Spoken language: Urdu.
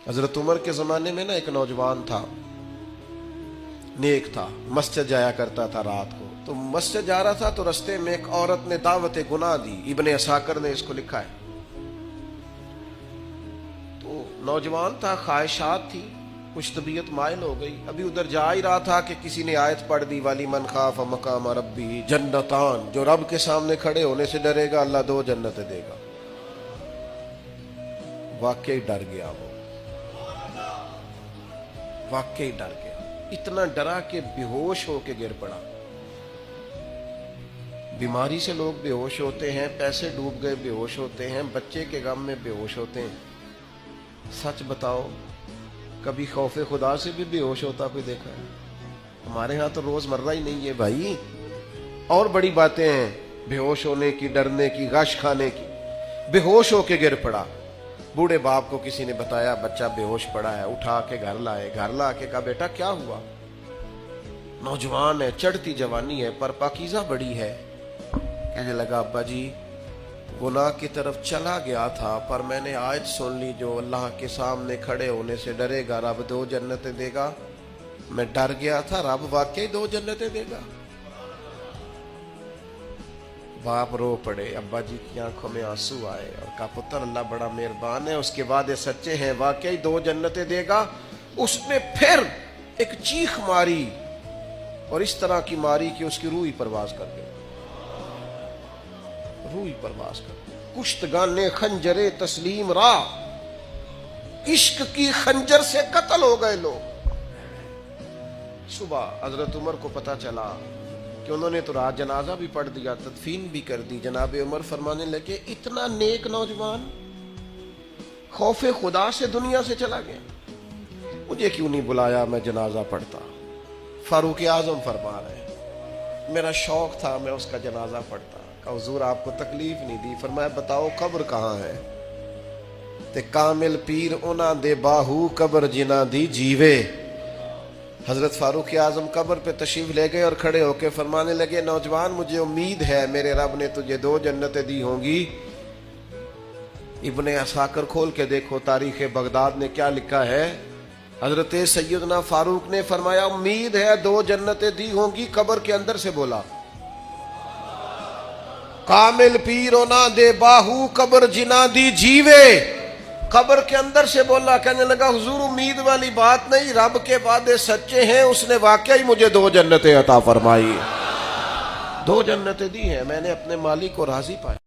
حضرت عمر کے زمانے میں نا ایک نوجوان تھا، نیک تھا، مسجد جایا کرتا تھا رات کو. تو مسجد جا رہا تھا تو رستے میں ایک عورت نے دعوت گناہ دی. ابن عساکر نے اس کو لکھا ہے. تو نوجوان تھا، خواہشات تھی، کچھ طبیعت مائل ہو گئی. ابھی ادھر جا ہی رہا تھا کہ کسی نے آیت پڑھ دی، والی من خاف مقام ربی جنتان، جو رب کے سامنے کھڑے ہونے سے ڈرے گا اللہ 2 جنتیں دے گا. واقعی ڈر گیا، وہ واقعی ڈر گیا. اتنا ڈرا کہ بے ہوش ہو کے گر پڑا. بیماری سے لوگ بے ہوش ہوتے ہیں، پیسے ڈوب گئے بے ہوش ہوتے ہیں، بچے کے غم میں بے ہوش ہوتے ہیں. سچ بتاؤ، کبھی خوف خدا سے بھی بے ہوش ہوتا کوئی دیکھا ہے؟ ہمارے ہاں تو روز مرہ ہی نہیں ہے بھائی. اور بڑی باتیں ہیں بے ہوش ہونے کی، ڈرنے کی، غش کھانے کی. بے ہوش ہو کے گر پڑا. بوڑھے باپ کو کسی نے بتایا بچہ بے ہوش پڑا ہے. اٹھا کے گھر لائے. گھر لا کے کہا بیٹا کیا ہوا؟ نوجوان ہے، چڑھتی جوانی ہے، پر پاکیزہ بڑی ہے. کہنے لگا ابا جی گناہ کی طرف چلا گیا تھا، پر میں نے آیت سن لی جو اللہ کے سامنے کھڑے ہونے سے ڈرے گا رب 2 جنتیں دے گا. میں ڈر گیا تھا، رب واقعی 2 جنتیں دے گا. باپ رو پڑے. ابا جی کی آنکھوں میں آنسو آئے اور کہا پتر اللہ بڑا مہربان ہے، اس کے وعدے سچے ہیں، واقعی 2 جنتیں دے گا. اس نے پھر ایک چیخ ماری اور اس طرح کی ماری کہ اس کی روح ہی پرواز کر گئی. روح ہی پرواز کر گئی. کشتگان خنجر تسلیم را، عشق کی خنجر سے قتل ہو گئے لوگ. صبح حضرت عمر کو پتا چلا کہ انہوں نے تو رات جنازہ بھی پڑھ دیا، تدفین بھی کر دی. جناب عمر فرمانے لگے اتنا نیک نوجوان خوف خدا سے دنیا سے چلا گیا، مجھے کیوں نہیں بلایا، میں جنازہ پڑھتا. فاروق اعظم فرما رہے ہیں میرا شوق تھا میں اس کا جنازہ پڑھتا. کہ حضور آپ کو تکلیف نہیں دی. فرمایا بتاؤ قبر کہاں ہے؟ تے کامل پیر انہاں دے باہو قبر جنہ دی جیوے. حضرت فاروق اعظم قبر پہ تشریف لے گئے اور کھڑے ہو کے فرمانے لگے نوجوان مجھے امید ہے میرے رب نے تجھے 2 جنتیں دی ہوں گی. ابن عساکر کھول کے دیکھو تاریخ بغداد نے کیا لکھا ہے. حضرت سیدنا فاروق نے فرمایا امید ہے 2 جنتیں دی ہوں گی. قبر کے اندر سے بولا کامل پیرونا دے باہو قبر جنا دی جیوے. قبر کے اندر سے بولا. کہنے لگا حضور امید والی بات نہیں، رب کے وعدے سچے ہیں، اس نے واقعی مجھے 2 جنتیں عطا فرمائی. 2 جنتیں دی ہیں، میں نے اپنے مالک کو راضی پایا.